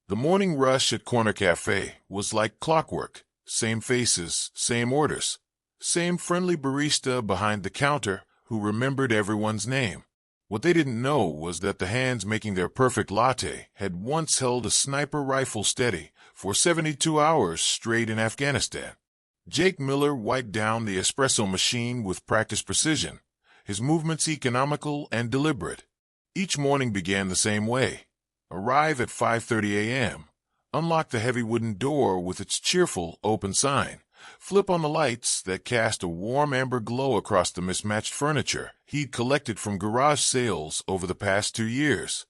The morning rush at Corner Café was like clockwork. Same faces, same orders, same friendly barista behind the counter who remembered everyone's name. What they didn't know was that the hands making their perfect latte had once held a sniper rifle steady for 72 hours straight in Afghanistan. Jake Miller wiped down the espresso machine with practiced precision, his movements economical and deliberate. Each morning began the same way. Arrive at 5:30 a.m., unlock the heavy wooden door with its cheerful open sign, flip on the lights that cast a warm amber glow across the mismatched furniture he'd collected from garage sales over the past 2 years.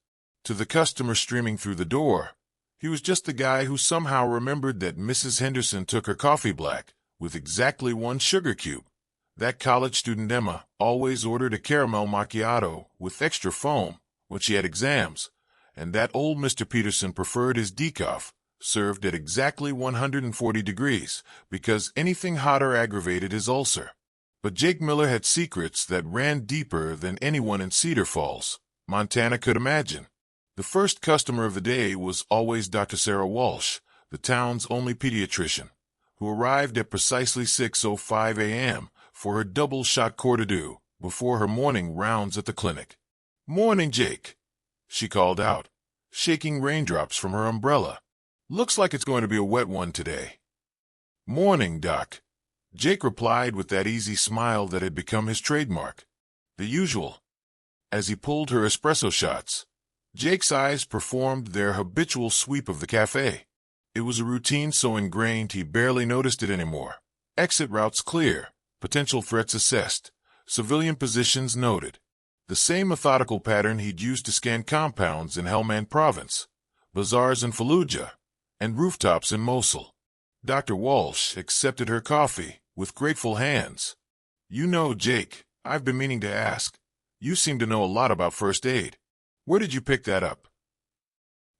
To the customer streaming through the door, he was just the guy who somehow remembered that Mrs. Henderson took her coffee black with exactly 1 sugar cube. That college student Emma always ordered a caramel macchiato with extra foam when she had exams, and that old Mr. Peterson preferred his decaf served at exactly 140 degrees because anything hotter aggravated his ulcer. But Jake Miller had secrets that ran deeper than anyone in Cedar Falls, Montana could imagine. The first customer of the day was always Dr. Sarah Walsh, the town's only pediatrician, who arrived at precisely 6:05 a.m. for her double-shot Cordidu before her morning rounds at the clinic. "Morning, Jake," she called out, shaking raindrops from her umbrella. "Looks like it's going to be a wet one today." "Morning, Doc," Jake replied with that easy smile that had become his trademark. The usual. As he pulled her espresso shots, Jake's eyes performed their habitual sweep of the cafe. It was a routine so ingrained he barely noticed it anymore. Exit routes clear, potential threats assessed, civilian positions noted. The same methodical pattern he'd used to scan compounds in Helmand Province, bazaars in Fallujah, and rooftops in Mosul. Dr. Walsh accepted her coffee with grateful hands. "You know, Jake, I've been meaning to ask. You seem to know a lot about first aid. Where did you pick that up?"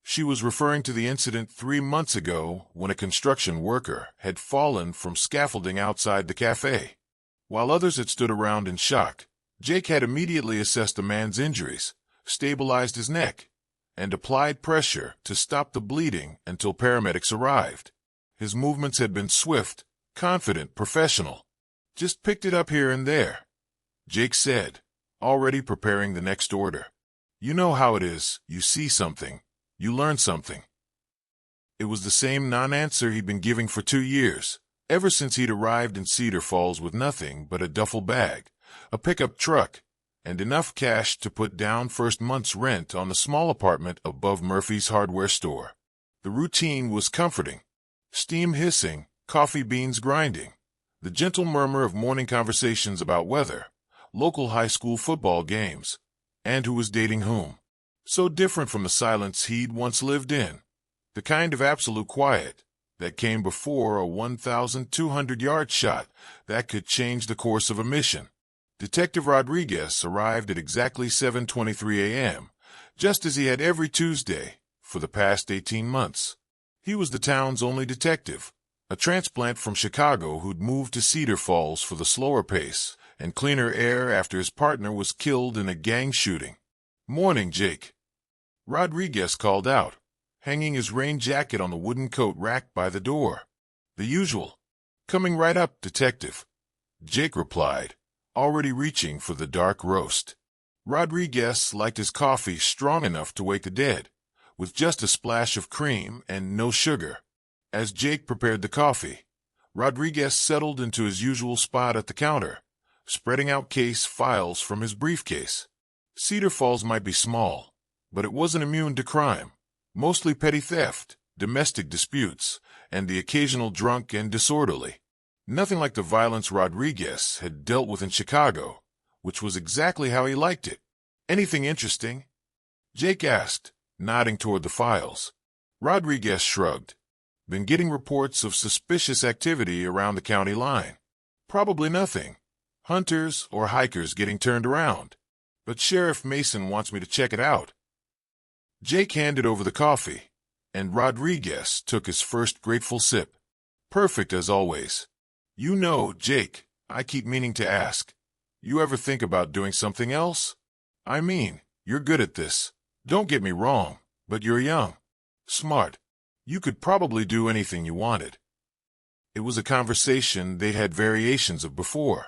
She was referring to the incident 3 months ago when a construction worker had fallen from scaffolding outside the cafe. While others had stood around in shock, Jake had immediately assessed the man's injuries, stabilized his neck, and applied pressure to stop the bleeding until paramedics arrived. His movements had been swift, confident, professional. "Just picked it up here and there," Jake said, already preparing the next order. "You know how it is. You see something, you learn something." It was the same non-answer he'd been giving for 2 years, ever since he'd arrived in Cedar Falls with nothing but a duffel bag, a pickup truck, and enough cash to put down first month's rent on the small apartment above Murphy's hardware store. The routine was comforting. Steam hissing, coffee beans grinding, the gentle murmur of morning conversations about weather, local high school football games, and who was dating whom. So different from the silence he'd once lived in, the kind of absolute quiet that came before a 1,200-yard shot that could change the course of a mission. Detective Rodriguez arrived at exactly 7:23 a.m., just as he had every Tuesday for the past 18 months. He was the town's only detective, a transplant from Chicago who'd moved to Cedar Falls for the slower pace and cleaner air after his partner was killed in a gang shooting. "Morning, Jake," Rodriguez called out, hanging his rain jacket on the wooden coat rack by the door. "The usual." "Coming right up, Detective," Jake replied, already reaching for the dark roast. Rodriguez liked his coffee strong enough to wake the dead, with just a splash of cream and no sugar. As Jake prepared the coffee, Rodriguez settled into his usual spot at the counter, spreading out case files from his briefcase. Cedar Falls might be small, but it wasn't immune to crime, mostly petty theft, domestic disputes, and the occasional drunk and disorderly. Nothing like the violence Rodriguez had dealt with in Chicago, which was exactly how he liked it. "Anything interesting?" Jake asked, nodding toward the files. Rodriguez shrugged. "Been getting reports of suspicious activity around the county line. Probably nothing. Hunters or hikers getting turned around. But Sheriff Mason wants me to check it out." Jake handed over the coffee, and Rodriguez took his first grateful sip. "Perfect as always. You know, Jake, I keep meaning to ask, you ever think about doing something else? I mean, you're good at this. Don't get me wrong, but you're young, smart, You could probably do anything you wanted. It was a conversation they'd had variations of before.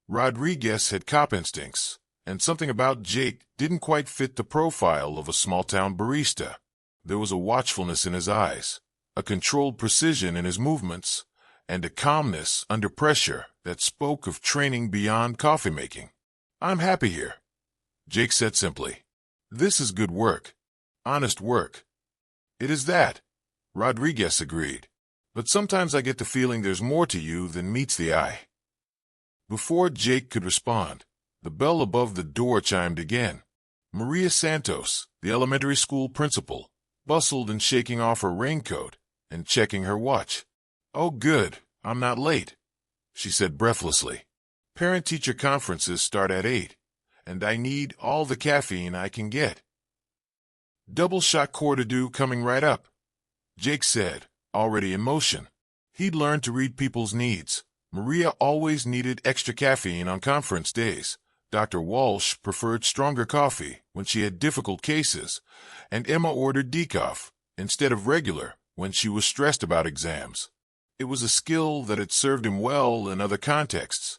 Rodriguez had cop instincts, and something about Jake didn't quite fit the profile of a small-town barista. There was a watchfulness in his eyes, a controlled precision in his movements, and a calmness under pressure that spoke of training beyond coffee-making. "I'm happy here," Jake said simply. "This is good work. Honest work." "It is that," Rodriguez agreed. "But sometimes I get the feeling there's more to you than meets the eye." Before Jake could respond, the bell above the door chimed again. Maria Santos, the elementary school principal, bustled in, shaking off her raincoat and checking her watch. "Oh, good, I'm not late," she said breathlessly. "Parent-teacher conferences start at 8, and I need all the caffeine I can get." "Double-shot Cordido coming right up," Jake said, already in motion. He'd learned to read people's needs. Maria always needed extra caffeine on conference days. Dr. Walsh preferred stronger coffee when she had difficult cases, and Emma ordered decaf instead of regular when she was stressed about exams. It was a skill that had served him well in other contexts.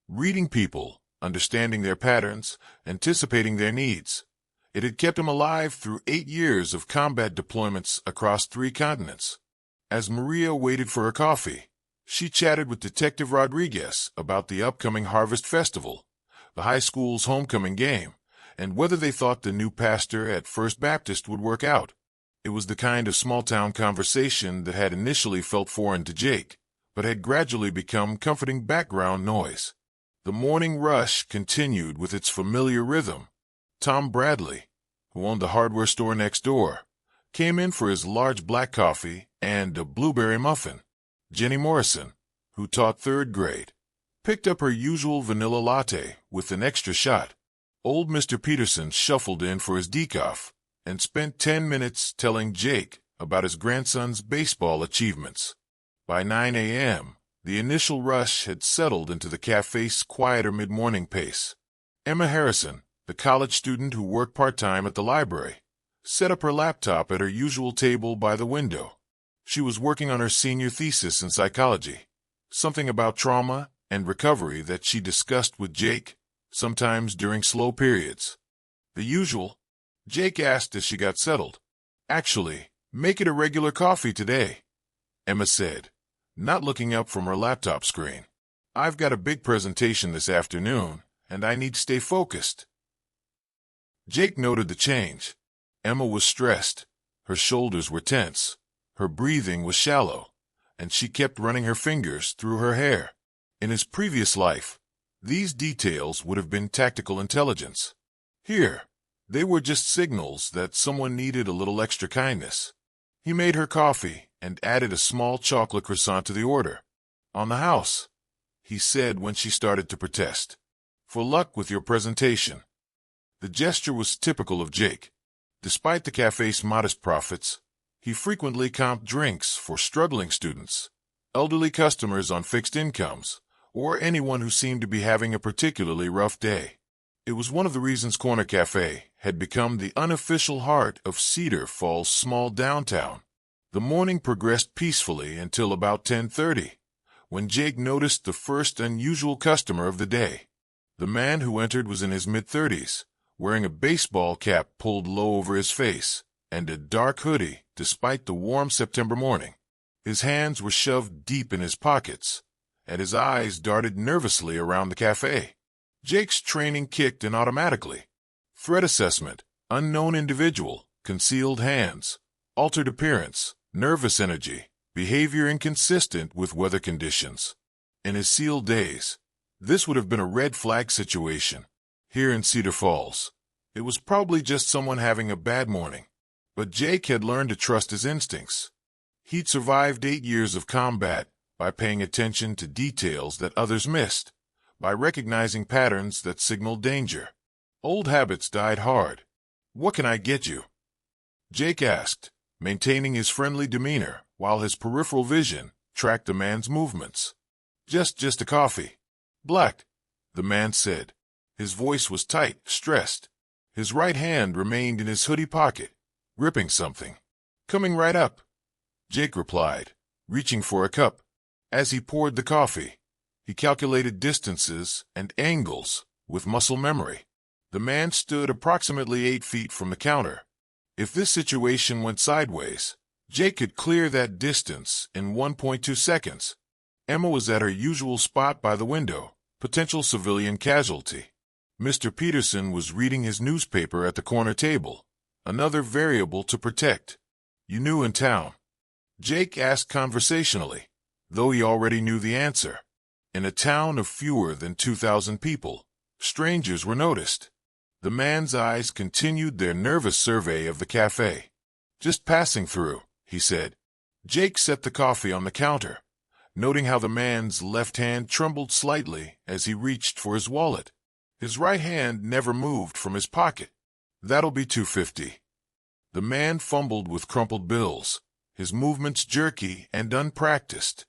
Reading people, understanding their patterns, anticipating their needs. It had kept him alive through 8 years of combat deployments across 3 continents. As Maria waited for her coffee, she chatted with Detective Rodriguez about the upcoming Harvest Festival, the high school's homecoming game, and whether they thought the new pastor at First Baptist would work out. It was the kind of small-town conversation that had initially felt foreign to Jake, but had gradually become comforting background noise. The morning rush continued with its familiar rhythm. Tom Bradley, who owned the hardware store next door, came in for his large black coffee and a blueberry muffin. Jenny Morrison, who taught 3rd grade, picked up her usual vanilla latte with an extra shot. Old Mr. Peterson shuffled in for his decaf and spent 10 minutes telling Jake about his grandson's baseball achievements. By 9 a.m., the initial rush had settled into the cafe's quieter mid-morning pace. Emma Harrison, the college student who worked part-time at the library, set up her laptop at her usual table by the window. She was working on her senior thesis in psychology, something about trauma and recovery that she discussed with Jake, sometimes during slow periods. "The usual?" Jake asked as she got settled. "Actually, make it a regular coffee today," Emma said, not looking up from her laptop screen. "I've got a big presentation this afternoon, and I need to stay focused." Jake noted the change. Emma was stressed. Her shoulders were tense. Her breathing was shallow, and she kept running her fingers through her hair. In his previous life, these details would have been tactical intelligence. Here, they were just signals that someone needed a little extra kindness. He made her coffee and added a small chocolate croissant to the order. "On the house," he said when she started to protest. "For luck with your presentation." The gesture was typical of Jake. Despite the cafe's modest profits, he frequently comped drinks for struggling students, elderly customers on fixed incomes, or anyone who seemed to be having a particularly rough day. It was one of the reasons Corner Café had become the unofficial heart of Cedar Falls' small downtown. The morning progressed peacefully until about 10:30, when Jake noticed the first unusual customer of the day. The man who entered was in his mid-30s, wearing a baseball cap pulled low over his face and a dark hoodie despite the warm September morning. His hands were shoved deep in his pockets, and his eyes darted nervously around the cafe. Jake's training kicked in automatically. Threat assessment, unknown individual, concealed hands, altered appearance, nervous energy, behavior inconsistent with weather conditions. In his sealed days, this would have been a red flag situation. Here in Cedar Falls, it was probably just someone having a bad morning. But Jake had learned to trust his instincts. He'd survived 8 years of combat by paying attention to details that others missed, by recognizing patterns that signaled danger. Old habits died hard. "What can I get you?" Jake asked, maintaining his friendly demeanor while his peripheral vision tracked the man's movements. Just a coffee." "Black," the man said. His voice was tight, stressed. His right hand remained in his hoodie pocket, gripping something. "Coming right up." Jake replied, reaching for a cup. As he poured the coffee, he calculated distances and angles with muscle memory. The man stood approximately 8 feet from the counter. If this situation went sideways, Jake could clear that distance in 1.2 seconds. Emma was at her usual spot by the window, potential civilian casualty. Mr. Peterson was reading his newspaper at the corner table, another variable to protect. "You new in town?" Jake asked conversationally, though he already knew the answer. In a town of fewer than 2,000 people, strangers were noticed. The man's eyes continued their nervous survey of the cafe. "Just passing through," he said. Jake set the coffee on the counter, noting how the man's left hand trembled slightly as he reached for his wallet. His right hand never moved from his pocket. "That'll be $2.50. The man fumbled with crumpled bills, his movements jerky and unpracticed.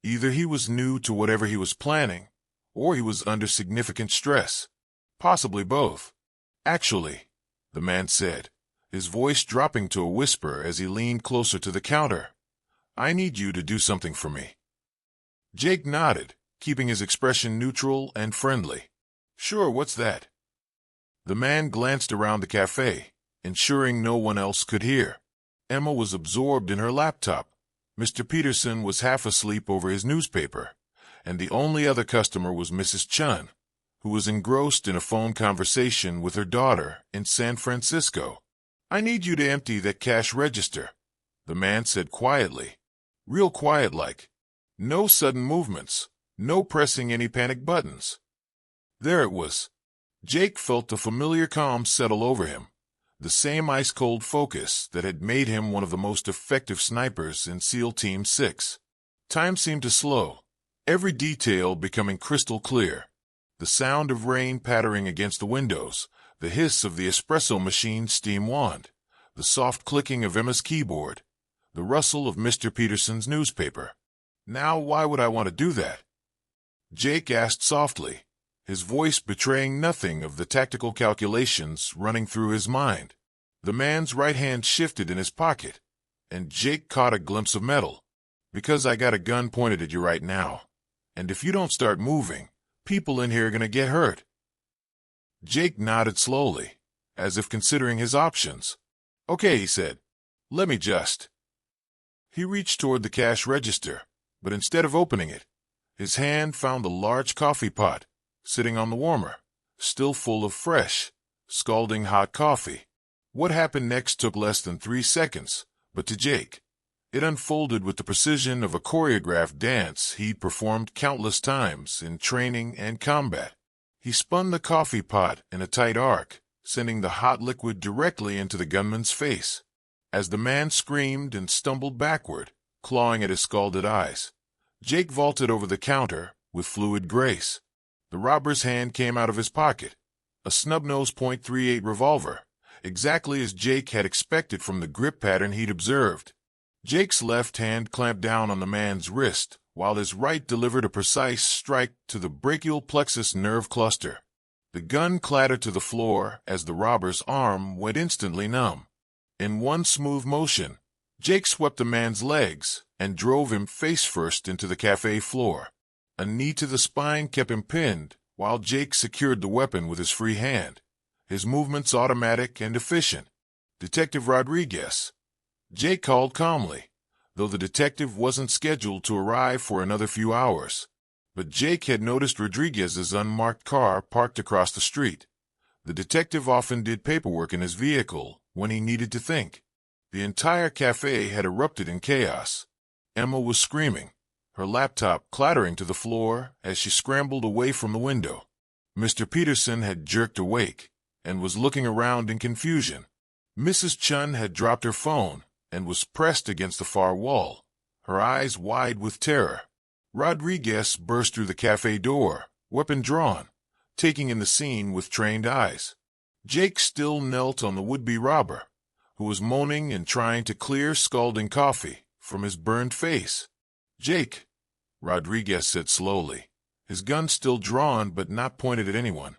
Either he was new to whatever he was planning, or he was under significant stress. Possibly both. "Actually," the man said, his voice dropping to a whisper as he leaned closer to the counter, "I need you to do something for me." Jake nodded, keeping his expression neutral and friendly. "Sure, what's that?" The man glanced around the cafe, ensuring no one else could hear. Emma was absorbed in her laptop. Mr. Peterson was half asleep over his newspaper, and the only other customer was Mrs. Chun, who was engrossed in a phone conversation with her daughter in San Francisco. "I need you to empty that cash register," the man said quietly. Real quiet like. No sudden movements, no pressing any panic buttons. There it was. Jake felt the familiar calm settle over him, the same ice-cold focus that had made him one of the most effective snipers in SEAL Team 6. Time seemed to slow, every detail becoming crystal clear. The sound of rain pattering against the windows, the hiss of the espresso machine's steam wand, the soft clicking of Emma's keyboard, the rustle of Mr. Peterson's newspaper. "Now why would I want to do that?" Jake asked softly, his voice betraying nothing of the tactical calculations running through his mind. The man's right hand shifted in his pocket, and Jake caught a glimpse of metal. "Because I got a gun pointed at you right now, and if you don't start moving, people in here are going to get hurt." Jake nodded slowly, as if considering his options. "Okay," he said. "Let me just." He reached toward the cash register, but instead of opening it, his hand found a large coffee pot sitting on the warmer, still full of fresh, scalding hot coffee. What happened next took less than 3 seconds, but to Jake, it unfolded with the precision of a choreographed dance he'd performed countless times in training and combat. He spun the coffee pot in a tight arc, sending the hot liquid directly into the gunman's face. As the man screamed and stumbled backward, clawing at his scalded eyes, Jake vaulted over the counter with fluid grace. The robber's hand came out of his pocket, a snub-nose .38 revolver, exactly as Jake had expected from the grip pattern he'd observed. Jake's left hand clamped down on the man's wrist, while his right delivered a precise strike to the brachial plexus nerve cluster. The gun clattered to the floor as the robber's arm went instantly numb. In one smooth motion, Jake swept the man's legs and drove him face-first into the cafe floor. A knee to the spine kept him pinned, while Jake secured the weapon with his free hand, his movements automatic and efficient. "Detective Rodriguez," Jake called calmly, though the detective wasn't scheduled to arrive for another few hours. But Jake had noticed Rodriguez's unmarked car parked across the street. The detective often did paperwork in his vehicle when he needed to think. The entire cafe had erupted in chaos. Emma was screaming, her laptop clattering to the floor as she scrambled away from the window. Mr. Peterson had jerked awake and was looking around in confusion. Mrs. Chun had dropped her phone and was pressed against the far wall, her eyes wide with terror. Rodriguez burst through the cafe door, weapon drawn, taking in the scene with trained eyes. Jake still knelt on the would-be robber, who was moaning and trying to clear scalding coffee from his burned face. "Jake," Rodriguez said slowly, his gun still drawn but not pointed at anyone.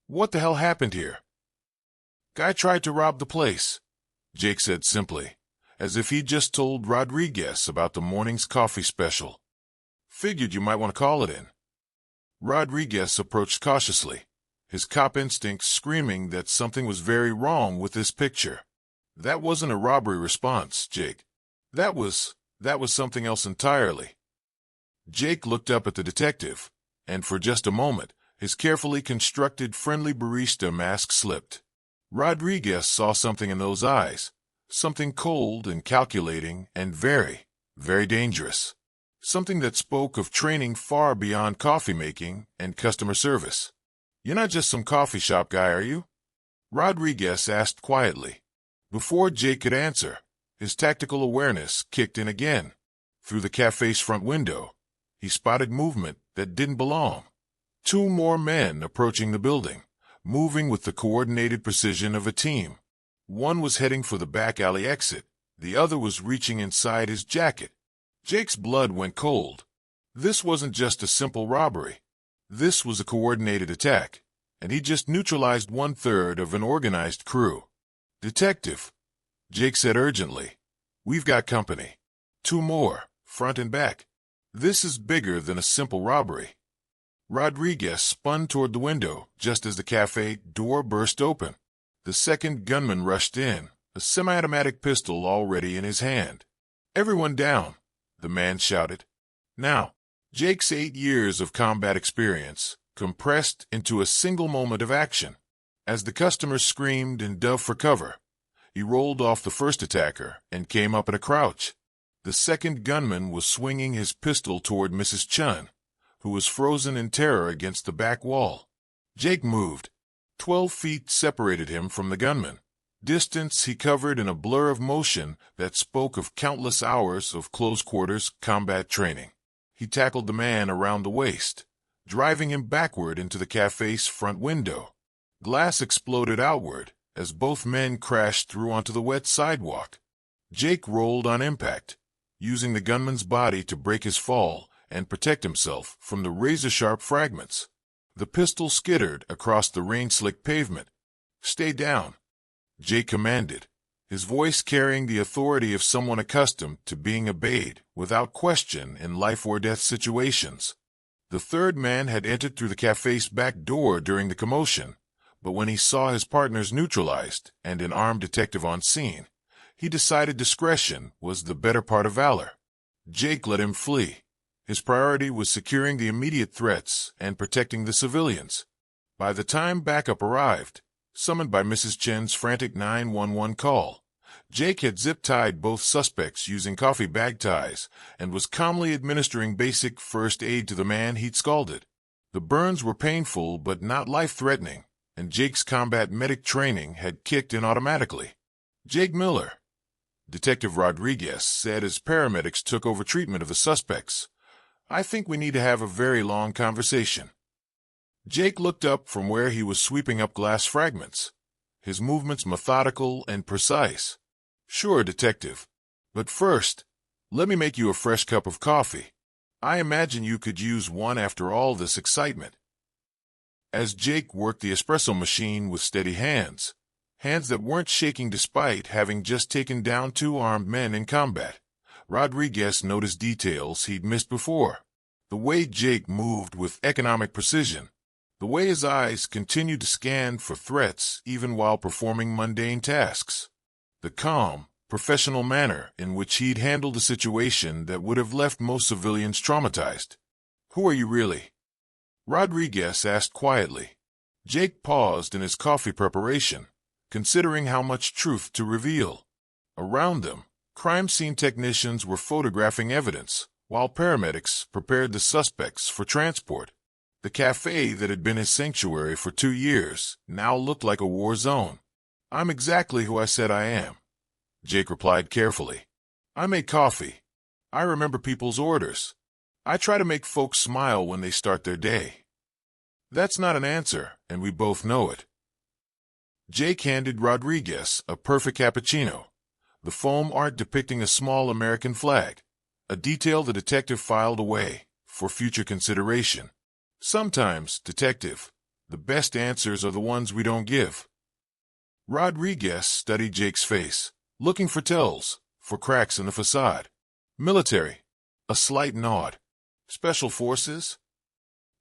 "What the hell happened here?" "Guy tried to rob the place," Jake said simply, as if he'd just told Rodriguez about the morning's coffee special. Figured you might want to call it in. Rodriguez approached cautiously, his cop instincts screaming that something was very wrong with this picture. That wasn't a robbery response, Jake. That was something else entirely. Jake looked up at the detective, and for just a moment, his carefully constructed friendly barista mask slipped. Rodriguez saw something in those eyes, something cold and calculating and very, very dangerous. Something that spoke of training far beyond coffee making and customer service. You're not just some coffee shop guy, are you? Rodriguez asked quietly. Before Jake could answer, his tactical awareness kicked in again. Through the cafe's front window, he spotted movement that didn't belong. 2 more men approaching the building, moving with the coordinated precision of a team. One was heading for the back alley exit, the other was reaching inside his jacket. Jake's blood went cold. This wasn't just a simple robbery. This was a coordinated attack, and he just neutralized 1/3 of an organized crew. "Detective," Jake said urgently, "we've got company. 2 more, front and back. This is bigger than a simple robbery." Rodriguez spun toward the window just as the cafe door burst open. The second gunman rushed in, a semi-automatic pistol already in his hand. "Everyone down," the man shouted. Now, Jake's 8 years of combat experience compressed into a single moment of action. As the customers screamed and dove for cover, he rolled off the first attacker and came up in a crouch. The second gunman was swinging his pistol toward Mrs. Chun, who was frozen in terror against the back wall. Jake moved. 12 feet separated him from the gunman. Distance he covered in a blur of motion that spoke of countless hours of close-quarters combat training. He tackled the man around the waist, driving him backward into the cafe's front window. Glass exploded outward as both men crashed through onto the wet sidewalk. Jake rolled on impact, using the gunman's body to break his fall and protect himself from the razor-sharp fragments. The pistol skittered across the rain-slicked pavement. "Stay down," Jake commanded, his voice carrying the authority of someone accustomed to being obeyed without question in life-or-death situations. The third man had entered through the cafe's back door during the commotion, but when he saw his partners neutralized and an armed detective on scene, he decided discretion was the better part of valor. Jake let him flee. His priority was securing the immediate threats and protecting the civilians. By the time backup arrived, summoned by Mrs. Chen's frantic 911 call, Jake had zip-tied both suspects using coffee bag ties and was calmly administering basic first aid to the man he'd scalded. The burns were painful but not life-threatening, and Jake's combat medic training had kicked in automatically. "Jake Miller," Detective Rodriguez said as paramedics took over treatment of the suspects, "I think we need to have a very long conversation." Jake looked up from where he was sweeping up glass fragments, his movements methodical and precise. "Sure, Detective. But first, let me make you a fresh cup of coffee. I imagine you could use one after all this excitement." As Jake worked the espresso machine with steady hands that weren't shaking despite having just taken down 2 armed men in combat, Rodriguez noticed details he'd missed before. The way Jake moved with economic precision, the way his eyes continued to scan for threats even while performing mundane tasks, the calm, professional manner in which he'd handled a situation that would have left most civilians traumatized. "Who are you really?" Rodriguez asked quietly. Jake paused in his coffee preparation, considering how much truth to reveal. Around them, crime scene technicians were photographing evidence, while paramedics prepared the suspects for transport. The cafe that had been his sanctuary for 2 years now looked like a war zone. "I'm exactly who I said I am," Jake replied carefully. "I make coffee. I remember people's orders. I try to make folks smile when they start their day." That's not an answer, and we both know it. Jake handed Rodriguez a perfect cappuccino, the foam art depicting a small American flag, a detail the detective filed away for future consideration. "Sometimes, Detective, the best answers are the ones we don't give." Rodriguez studied Jake's face, looking for tells, for cracks in the facade. Military. A slight nod. Special forces?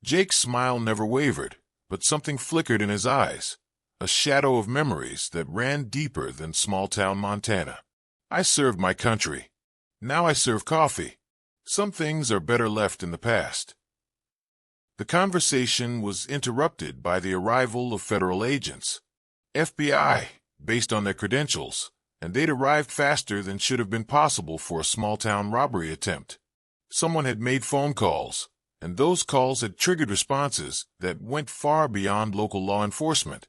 Jake's smile never wavered, but something flickered in his eyes, a shadow of memories that ran deeper than small-town Montana. I served my country. Now I serve coffee. Some things are better left in the past. The conversation was interrupted by the arrival of federal agents. FBI, based on their credentials, and they'd arrived faster than should have been possible for a small-town robbery attempt. Someone had made phone calls, and those calls had triggered responses that went far beyond local law enforcement.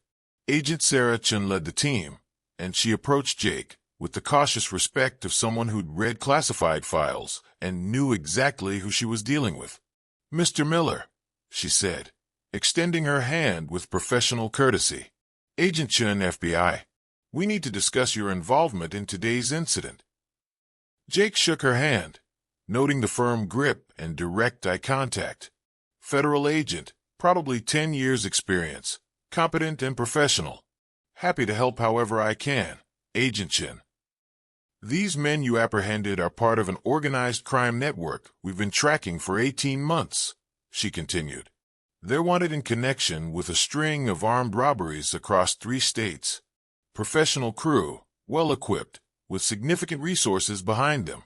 Agent Sarah Chun led the team, and she approached Jake with the cautious respect of someone who'd read classified files and knew exactly who she was dealing with. "Mr. Miller," she said, extending her hand with professional courtesy. "Agent Chun, FBI. We need to discuss your involvement in today's incident." Jake shook her hand, noting the firm grip and direct eye contact. Federal agent, probably 10 years experience, competent and professional. "Happy to help however I can, Agent Chin. These men you apprehended are part of an organized crime network we've been tracking for 18 months, she continued. They're wanted in connection with a string of armed robberies across 3 states. Professional crew, well-equipped, with significant resources behind them.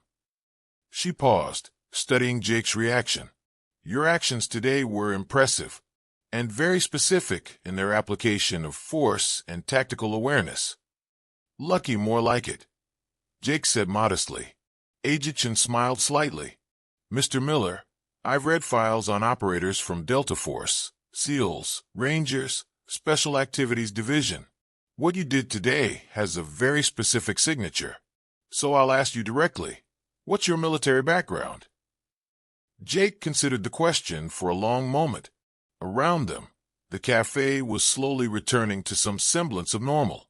She paused, studying Jake's reaction. Your actions today were impressive, and very specific in their application of force and tactical awareness. Lucky, more like it, Jake said modestly. Agent Chen smiled slightly. Mr. Miller, I've read files on operators from Delta Force, SEALs, Rangers, Special Activities Division. What you did today has a very specific signature. So I'll ask you directly, what's your military background? Jake considered the question for a long moment. Around them, the cafe was slowly returning to some semblance of normal.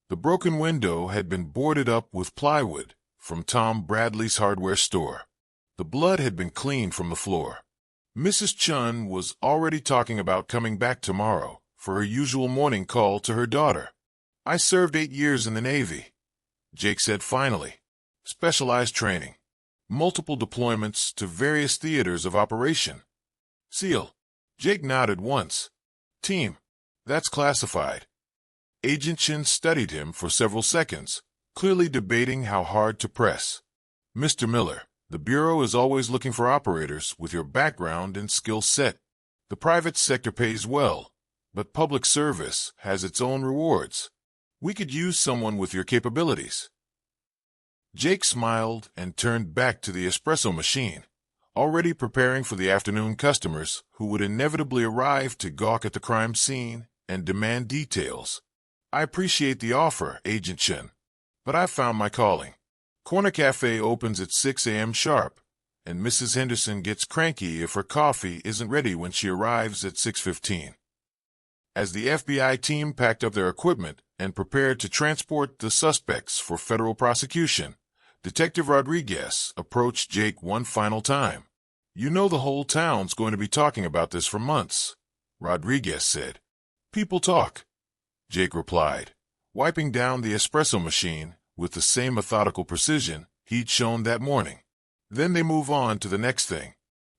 The broken window had been boarded up with plywood from Tom Bradley's hardware store. The blood had been cleaned from the floor. Mrs. Chun was already talking about coming back tomorrow for her usual morning call to her daughter. I served 8 years in the Navy, Jake said finally. Specialized training. Multiple deployments to various theaters of operation. SEAL. Jake nodded once. Team. That's classified. Agent Chin studied him for several seconds, clearly debating how hard to press. Mr. Miller, the Bureau is always looking for operators with your background and skill set. The private sector pays well, but public service has its own rewards. We could use someone with your capabilities. Jake smiled and turned back to the espresso machine, already preparing for the afternoon customers who would inevitably arrive to gawk at the crime scene and demand details. I appreciate the offer, Agent Chen, but I've found my calling. Corner Café opens at 6 a.m. sharp, and Mrs. Henderson gets cranky if her coffee isn't ready when she arrives at 6:15. As the FBI team packed up their equipment and prepared to transport the suspects for federal prosecution, Detective Rodriguez approached Jake one final time. You know the whole town's going to be talking about this for months, Rodriguez said. People talk, Jake replied, wiping down the espresso machine with the same methodical precision he'd shown that morning. Then they move on to the next thing.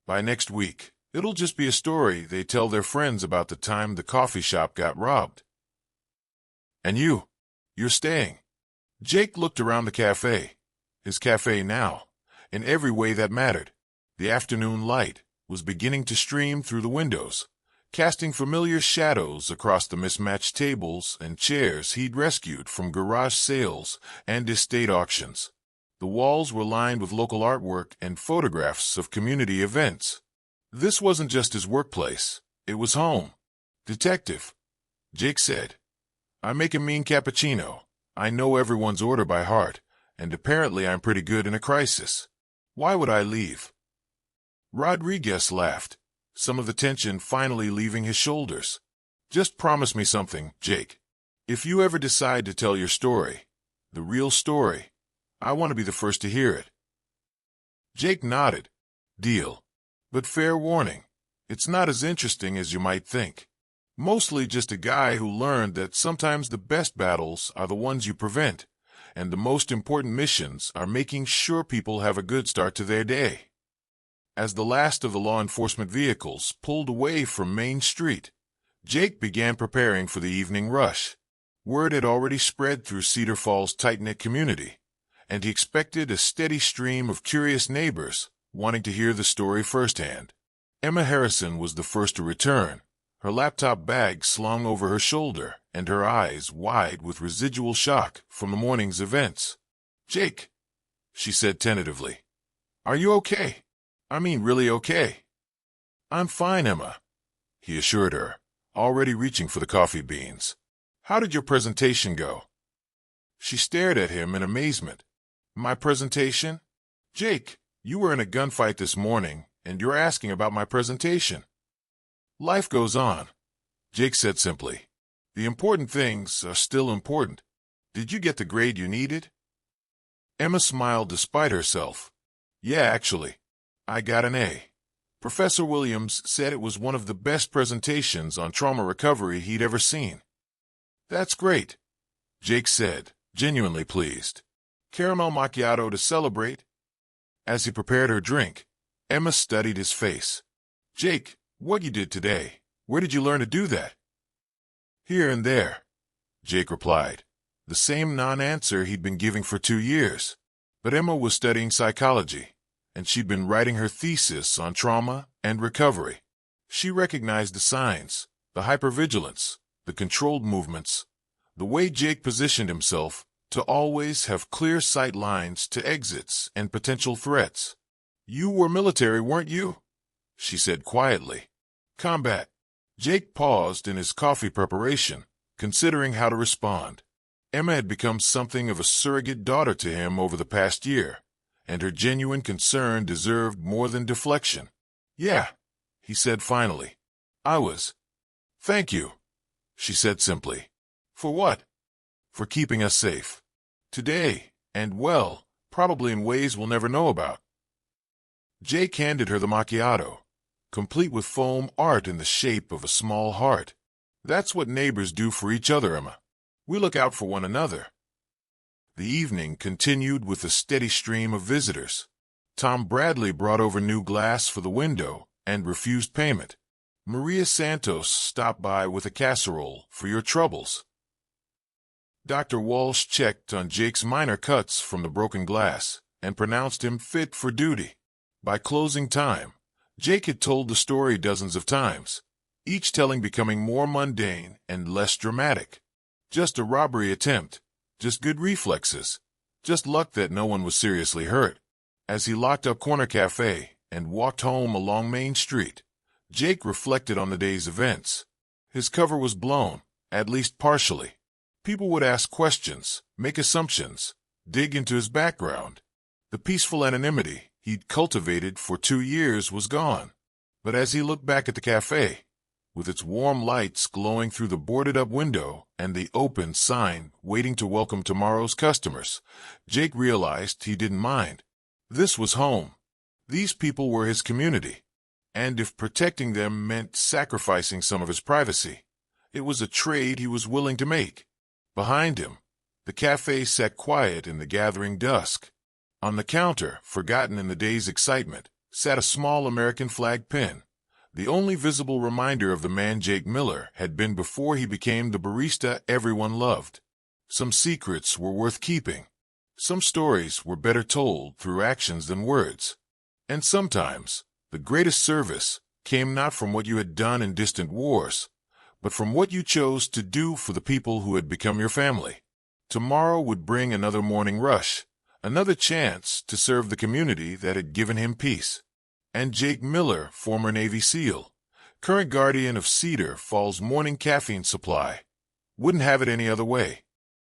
By next week, it'll just be a story they tell their friends about the time the coffee shop got robbed. And you're staying. Jake looked around the cafe. His cafe now, in every way that mattered. The afternoon light was beginning to stream through the windows, casting familiar shadows across the mismatched tables and chairs he'd rescued from garage sales and estate auctions. The walls were lined with local artwork and photographs of community events. This wasn't just his workplace, it was home. Detective, Jake said, I make a mean cappuccino. I know everyone's order by heart, and apparently I'm pretty good in a crisis. Why would I leave? Rodriguez laughed, some of the tension finally leaving his shoulders. Just promise me something, Jake. If you ever decide to tell your story, the real story, I want to be the first to hear it. Jake nodded. Deal. But fair warning, it's not as interesting as you might think. Mostly just a guy who learned that sometimes the best battles are the ones you prevent, and the most important missions are making sure people have a good start to their day. As the last of the law enforcement vehicles pulled away from Main Street, Jake began preparing for the evening rush. Word had already spread through Cedar Falls' tight-knit community, and he expected a steady stream of curious neighbors wanting to hear the story firsthand. Emma Harrison was the first to return, her laptop bag slung over her shoulder and her eyes wide with residual shock from the morning's events. "Jake," she said tentatively, "are you okay? I mean, really okay?" "I'm fine, Emma," he assured her, already reaching for the coffee beans. "How did your presentation go?" She stared at him in amazement. "My presentation? Jake, you were in a gunfight this morning, and you're asking about my presentation." "Life goes on," Jake said simply. "The important things are still important. Did you get the grade you needed?" Emma smiled despite herself. "Yeah, actually. I got an A. Professor Williams said it was one of the best presentations on trauma recovery he'd ever seen." "That's great," Jake said, genuinely pleased. "Caramel macchiato to celebrate?" As he prepared her drink, Emma studied his face. "Jake, what you did today, where did you learn to do that?" "Here and there," Jake replied, the same non-answer he'd been giving for 2 years. But Emma was studying psychology, and she'd been writing her thesis on trauma and recovery. She recognized the signs, the hypervigilance, the controlled movements, the way Jake positioned himself to always have clear sight lines to exits and potential threats. "You were military, weren't you?" she said quietly. "Combat." Jake paused in his coffee preparation, considering how to respond. Emma had become something of a surrogate daughter to him over the past year, and her genuine concern deserved more than deflection. "Yeah," he said finally. "I was." "Thank you," she said simply. "For what?" "For keeping us safe. Today, and well, probably in ways we'll never know about." Jake handed her the macchiato, complete with foam art in the shape of a small heart. "That's what neighbors do for each other, Emma. We look out for one another." The evening continued with a steady stream of visitors. Tom Bradley brought over new glass for the window and refused payment. Maria Santos stopped by with a casserole for your troubles. Dr. Walsh checked on Jake's minor cuts from the broken glass and pronounced him fit for duty. By closing time, Jake had told the story dozens of times, each telling becoming more mundane and less dramatic. Just a robbery attempt, just good reflexes, just luck that no one was seriously hurt. As he locked up Corner Café and walked home along Main Street, Jake reflected on the day's events. His cover was blown, at least partially. People would ask questions, make assumptions, dig into his background. The peaceful anonymity he'd cultivated for 2 years was gone. But as he looked back at the cafe, with its warm lights glowing through the boarded-up window and the open sign waiting to welcome tomorrow's customers, Jake realized he didn't mind. This was home. These people were his community. And if protecting them meant sacrificing some of his privacy, it was a trade he was willing to make. Behind him, the cafe sat quiet in the gathering dusk. On the counter, forgotten in the day's excitement, sat a small American flag pin, the only visible reminder of the man Jake Miller had been before he became the barista everyone loved. Some secrets were worth keeping. Some stories were better told through actions than words. And sometimes, the greatest service came not from what you had done in distant wars, but from what you chose to do for the people who had become your family. Tomorrow would bring another morning rush, another chance to serve the community that had given him peace. And Jake Miller, former Navy SEAL, current guardian of Cedar Falls' morning caffeine supply, wouldn't have it any other way.